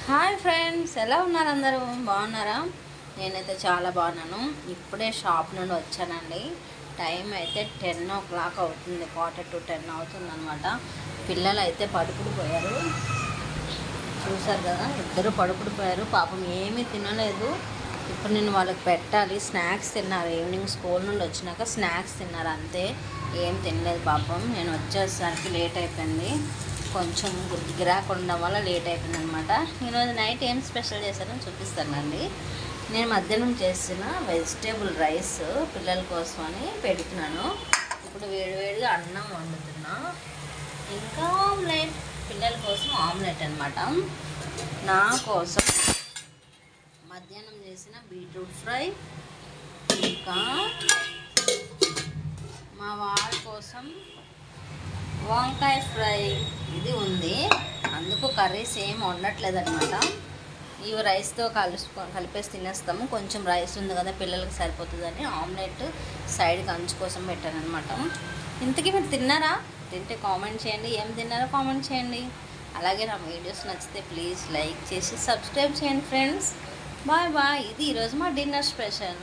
Hi friends, ఎలా ఉన్నారు? అందరూ బాగున్నారా? నేనైతే చాలా బాగున్నాను. ఇప్పుడే షాప్ నుండి వచ్చానండి. టైం అయితే 10 o'clock అవుతుంది, 9:45 అవుతుంది అనమాట. పిల్లలు అయితే పడుకుడిపోయారు, చూసారు కదా, ఇద్దరు పడుకుడిపోయారు. పాపం ఏమీ తినలేదు. ఇప్పుడు నేను వాళ్ళకి పెట్టాలి. స్నాక్స్ తిన్నారు, ఈవినింగ్ స్కూల్ నుండి వచ్చినాక స్నాక్స్ తిన్నారు, అంతే. ఏం తినలేదు పాపం. నేను వచ్చేసరికి లేట్ అయిపోయింది, కొంచెం గిరాకు ఉండడం వల్ల లేట్ అయిపోయింది అనమాట. ఈరోజు నైట్ ఏం స్పెషల్ చేశానో చూపిస్తానండి. నేను మధ్యాహ్నం చేసిన వెజిటేబుల్ రైస్ పిల్లల కోసం అని పెడుతున్నాను. ఇప్పుడు వేడివేడిగా అన్నం వండుతున్నా, ఇంకా ఆమ్లెట్, పిల్లల కోసం ఆమ్లెట్ అనమాట. నా కోసం మధ్యాహ్నం చేసిన బీట్రూట్ ఫ్రై, ఇంకా మా వారి కోసం వంకాయ ఫ్రై ఇది ఉంది. అందుకు కర్రీస్ ఏం వండట్లేదు అనమాట. ఇవి రైస్తో కలిపేసి తినేస్తాము. కొంచెం రైస్ ఉంది కదా, పిల్లలకి సరిపోతుందని ఆమ్లెట్ సైడ్కి అంచు కోసం పెట్టాను అనమాట. ఇంతకీ మీరు తిన్నారా? తింటే కామెంట్ చేయండి, ఏం తిన్నారో కామెంట్ చేయండి. అలాగే నా వీడియోస్ నచ్చితే ప్లీజ్ లైక్ చేసి సబ్స్క్రైబ్ చేయండి ఫ్రెండ్స్. Bye bye. ఇది ఈరోజు మా డిన్నర్ స్పెషల్.